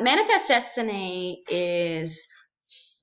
Manifest Destiny is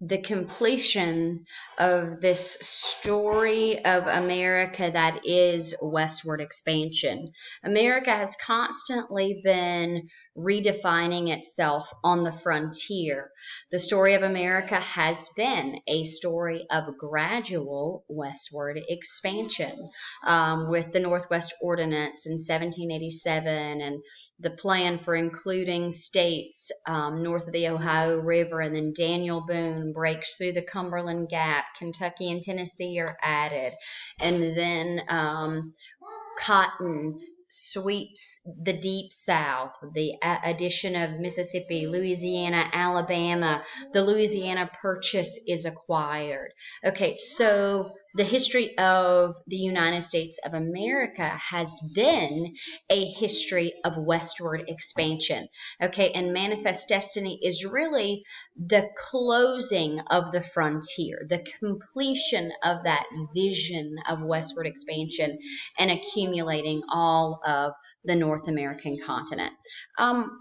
the completion of this story of America that is westward expansion. America has constantly been redefining itself on the frontier. The story of America has been a story of gradual westward expansion, with the Northwest Ordinance in 1787 and the plan for including states north of the Ohio River, and then Daniel Boone breaks through the Cumberland Gap. Kentucky and Tennessee are added, and then cotton sweeps the deep south, the addition of Mississippi, Louisiana, Alabama. The Louisiana Purchase is acquired. Okay, so the history of the United States of America has been a history of westward expansion. Okay, and Manifest Destiny is really the closing of the frontier, the completion of that vision of westward expansion and accumulating all of the North American continent.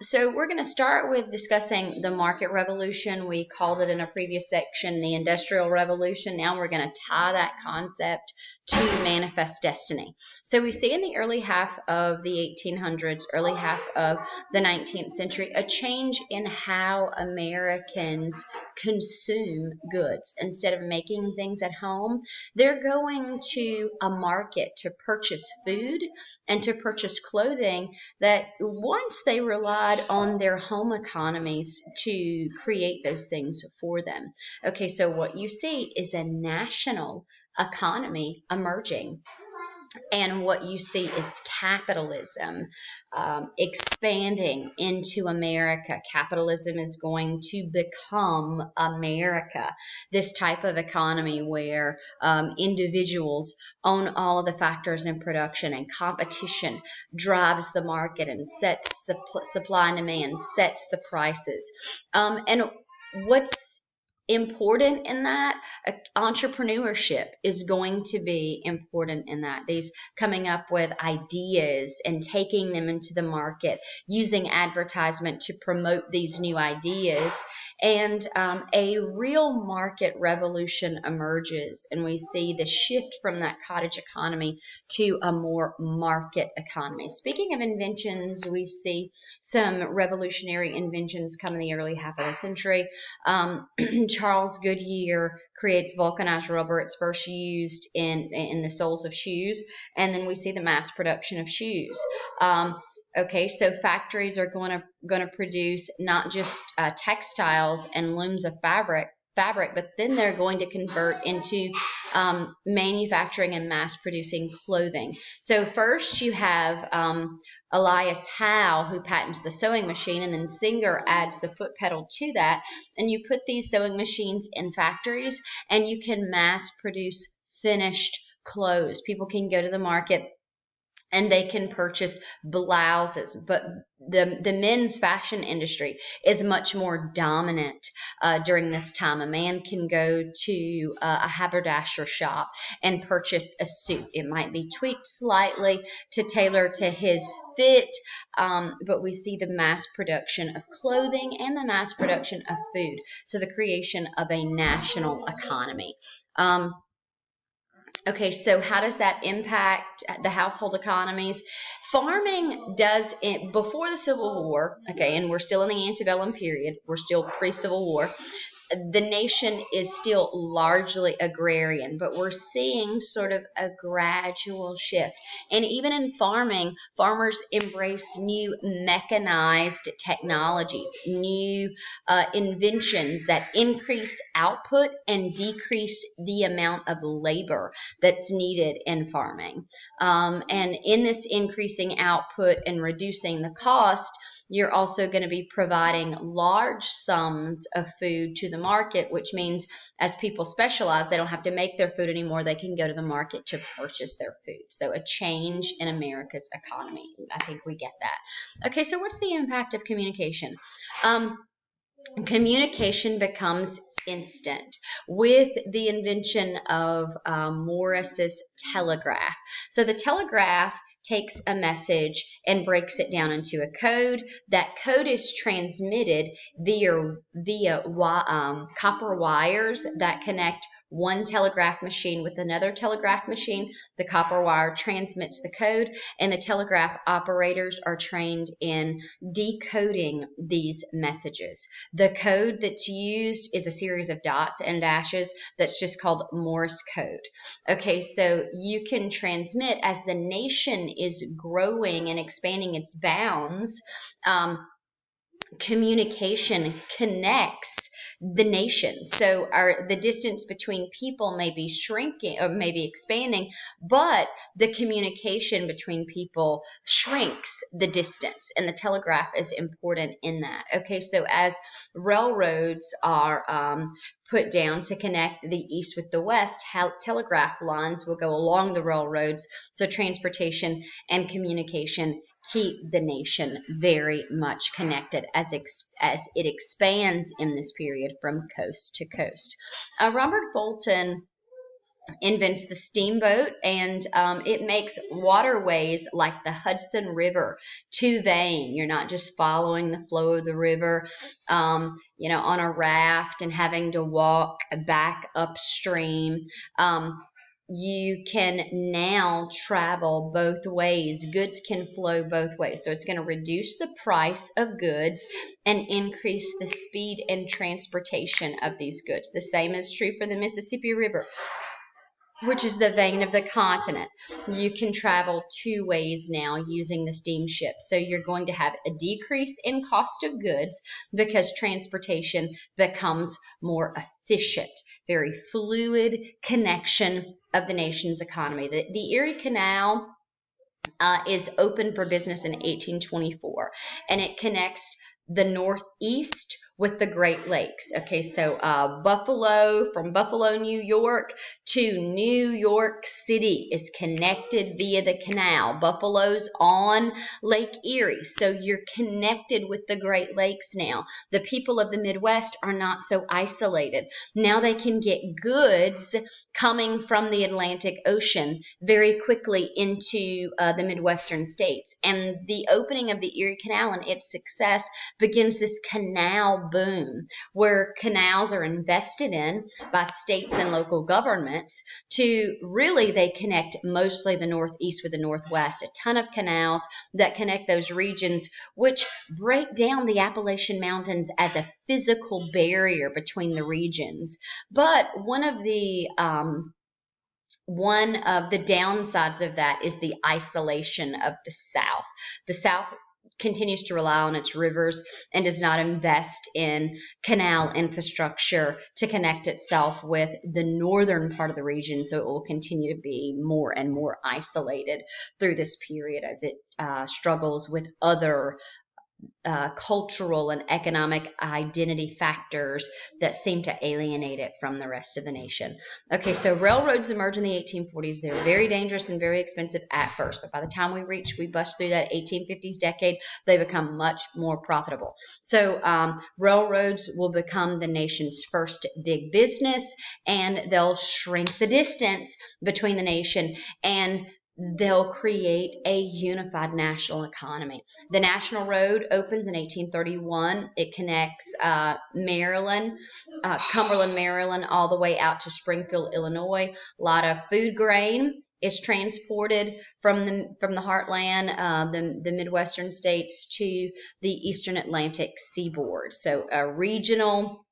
So we're going to start with discussing the market revolution. We called it in a previous section the Industrial Revolution. Now we're going to tie that concept to Manifest Destiny. So we see in the early half of the 1800s, early half of the 19th century, a change in how Americans consume goods. Instead of making things at home, they're going to a market to purchase food and to purchase clothing that once they relied on their home economies to create those things for them. Okay, so what you see is a national economy emerging. And what you see is capitalism expanding into America. Capitalism is going to become America. This type of economy where individuals own all of the factors in production, and competition drives the market and sets supply and demand, sets the prices. And what's important in that, entrepreneurship is going to be important in that. These coming up with ideas and taking them into the market, using advertisement to promote these new ideas, and a real market revolution emerges, and we see the shift from that cottage economy to a more market economy. Speaking of inventions, we see some revolutionary inventions come in the early half of the century. Charles Goodyear creates vulcanized rubber. It's first used in the soles of shoes, and then we see the mass production of shoes. Okay, so factories are going to produce not just textiles and looms of fabric, but then they're going to convert into manufacturing and mass producing clothing. So first you have Elias Howe, who patents the sewing machine, and then Singer adds the foot pedal to that, and you put these sewing machines in factories and you can mass produce finished clothes. People can go to the market and they can purchase blouses, but the men's fashion industry is much more dominant during this time. A man can go to a haberdasher shop and purchase a suit. It might be tweaked slightly to tailor to his fit, but we see the mass production of clothing and the mass production of food. So the creation of a national economy. Okay, so how does that impact the household economies? Farming does it before the Civil War, okay, and we're still in the antebellum period. We're still pre-Civil War. The nation is still largely agrarian, but we're seeing sort of a gradual shift. And even in farming, farmers embrace new mechanized technologies, new inventions that increase output and decrease the amount of labor that's needed in farming. And in this increasing output and reducing the cost, you're also going to be providing large sums of food to the market, which means as people specialize, they don't have to make their food anymore. They can go to the market to purchase their food. So a change in America's economy. I think we get that. Okay, so what's the impact of communication? Communication becomes instant with the invention of Morse's telegraph. So the telegraph takes a message and breaks it down into a code. That code is transmitted via copper wires that connect one telegraph machine with another telegraph machine. The copper wire transmits the code, and the telegraph operators are trained in decoding these messages. The code that's used is a series of dots and dashes that's just called Morse code. Okay, so you can transmit as the nation is growing and expanding its bounds. Communication connects the nation. So the distance between people may be shrinking or maybe expanding, but the communication between people shrinks the distance, and the telegraph is important in that. Okay, so as railroads are put down to connect the east with the west, telegraph lines will go along the railroads, so transportation and communication keep the nation very much connected as it expands in this period from coast to coast. Robert Fulton invents the steamboat, and it makes waterways like the Hudson River two vein. You're not just following the flow of the river, on a raft and having to walk back upstream. You can now travel both ways. Goods can flow both ways. So it's going to reduce the price of goods and increase the speed and transportation of these goods. The same is true for the Mississippi River, which is the vein of the continent. You can travel two ways now using the steamship. So you're going to have a decrease in cost of goods because transportation becomes more efficient. Very fluid connection of the nation's economy. The Erie Canal is open for business in 1824, and it connects the Northeast with the Great Lakes. Okay, so from Buffalo, New York to New York City is connected via the canal. Buffalo's on Lake Erie, so you're connected with the Great Lakes now. The people of the Midwest are not so isolated. Now they can get goods coming from the Atlantic Ocean very quickly into the Midwestern states. And the opening of the Erie Canal and its success begins this canal boom, where canals are invested in by states and local governments they connect mostly the Northeast with the Northwest. A ton of canals that connect those regions, which break down the Appalachian Mountains as a physical barrier between the regions. But one of the downsides of that is the isolation of the South. The South continues to rely on its rivers and does not invest in canal infrastructure to connect itself with the northern part of the region, so it will continue to be more and more isolated through this period as it struggles with other cultural and economic identity factors that seem to alienate it from the rest of the nation. Okay, so railroads emerge in the 1840s. They're very dangerous and very expensive at first, but by the time we bust through that 1850s decade, they become much more profitable. So railroads will become the nation's first big business, and they'll shrink the distance between the nation, and they'll create a unified national economy. The National Road opens in 1831. It connects Maryland, Cumberland, Maryland, all the way out to Springfield, Illinois. A lot of food grain is transported from the heartland, the Midwestern states, to the Eastern Atlantic seaboard. So regional,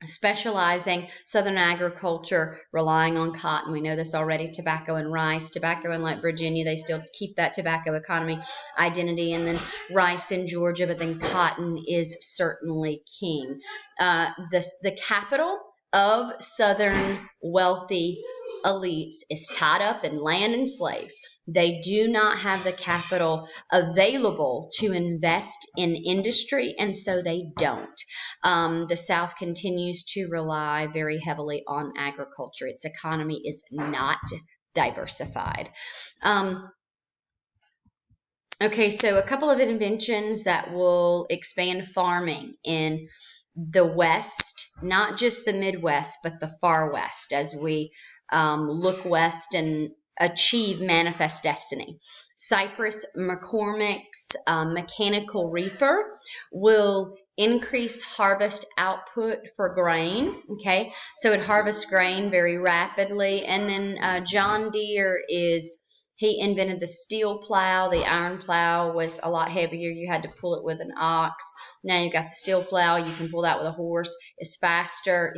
specializing Southern agriculture, relying on cotton. We know this already. Tobacco and rice. Tobacco in like Virginia, they still keep that tobacco economy identity, and then rice in Georgia, but then cotton is certainly king. The capital of Southern wealthy elites is tied up in land and slaves. They do not have the capital available to invest in industry, and so they don't. The South continues to rely very heavily on agriculture. Its economy is not diversified. Okay, so a couple of inventions that will expand farming in the West, not just the Midwest, but the far West, as we look west and achieve manifest destiny. Cypress McCormick's mechanical reaper will increase harvest output for grain. Okay, so it harvests grain very rapidly. And then John Deere he invented the steel plow. The iron plow was a lot heavier. You had to pull it with an ox. Now you've got the steel plow. You can pull that with a horse. It's faster.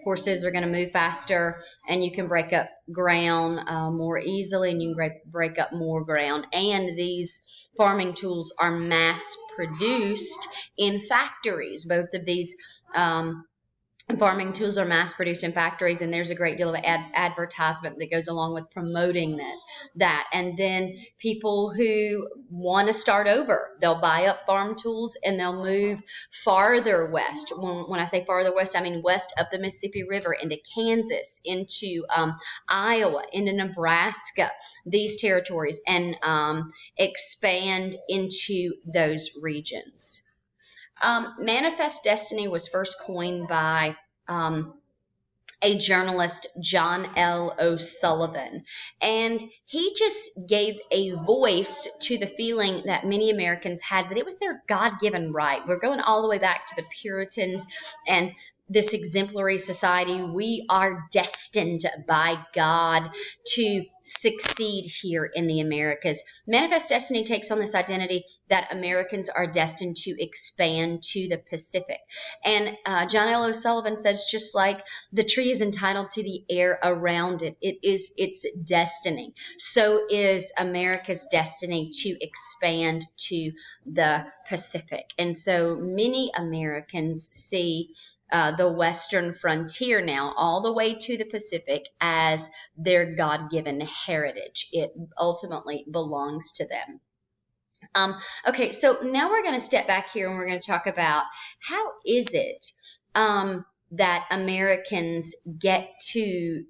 Horses are going to move faster, and you can break up ground more easily, and you can break up more ground. And these farming tools are mass produced in factories. Both of these farming tools are mass produced in factories, and there's a great deal of advertisement that goes along with promoting that. And then people who want to start over, they'll buy up farm tools and they'll move farther west. When I say farther west, I mean west up the Mississippi River into Kansas, into Iowa, into Nebraska, these territories, and expand into those regions. Manifest Destiny was first coined by a journalist, John L. O'Sullivan, and he just gave a voice to the feeling that many Americans had that it was their God-given right. We're going all the way back to the Puritans and this exemplary society. We are destined by God to succeed here in the Americas. Manifest Destiny takes on this identity that Americans are destined to expand to the Pacific. And John L. O'Sullivan says, just like the tree is entitled to the air around it, it is its destiny. So is America's destiny to expand to the Pacific. And so many Americans see the western frontier now, all the way to the Pacific, as their God-given heritage. It ultimately belongs to them. Okay, so now we're going to step back here and we're going to talk about how is it that Americans get to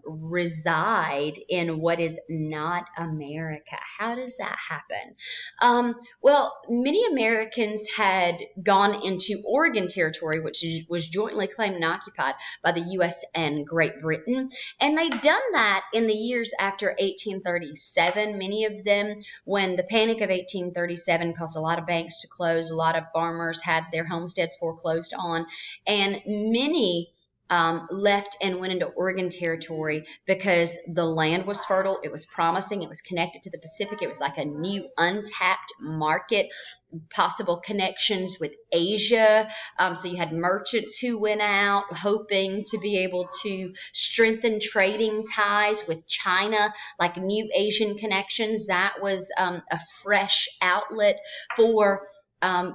reside in what is not America. How does that happen? Well, many Americans had gone into Oregon Territory, which was jointly claimed and occupied by the U.S. and Great Britain, and they'd done that in the years after 1837. Many of them, when the Panic of 1837 caused a lot of banks to close, a lot of farmers had their homesteads foreclosed on, and many left and went into Oregon Territory because the land was fertile, it was promising, it was connected to the Pacific, it was like a new untapped market, possible connections with Asia. So you had merchants who went out hoping to be able to strengthen trading ties with China, like new Asian connections. That was a fresh outlet for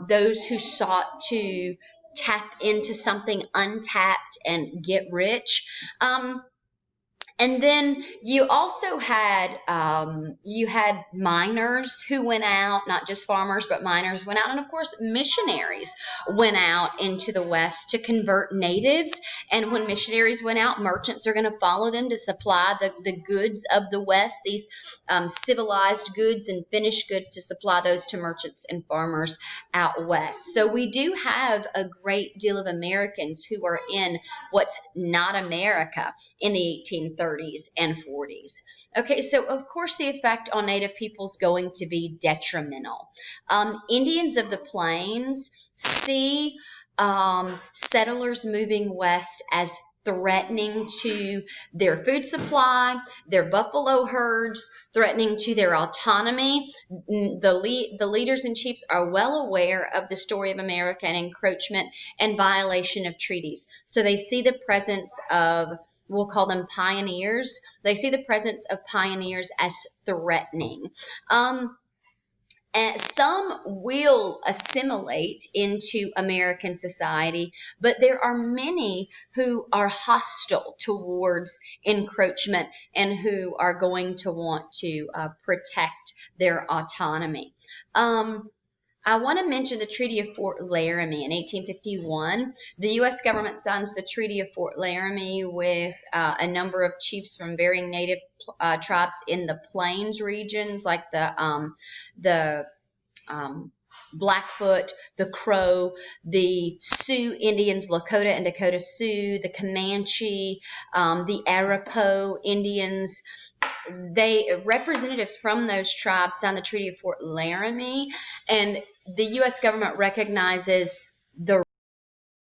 those who sought to tap into something untapped and get rich. And then you also had miners who went out, not just farmers, but miners went out. And of course, missionaries went out into the West to convert natives. And when missionaries went out, merchants are going to follow them to supply the goods of the West, these civilized goods and finished goods, to supply those to merchants and farmers out West. So we do have a great deal of Americans who are in what's not America in the 1830s and 40s. Okay, so of course the effect on Native people is going to be detrimental. Indians of the Plains see settlers moving west as threatening to their food supply, their buffalo herds, threatening to their autonomy. The leaders and chiefs are well aware of the story of American encroachment and violation of treaties. So they see the presence of, we'll call them pioneers. They see the presence of pioneers as threatening. And some will assimilate into American society, but there are many who are hostile towards encroachment and who are going to want to protect their autonomy. I want to mention the Treaty of Fort Laramie in 1851. The U.S. government signs the Treaty of Fort Laramie with a number of chiefs from varying Native tribes in the Plains regions, like the Blackfoot, the Crow, the Sioux Indians, Lakota and Dakota Sioux, the Comanche, the Arapaho Indians. they representatives from those tribes signed the Treaty of Fort Laramie, and the U.S. government recognizes the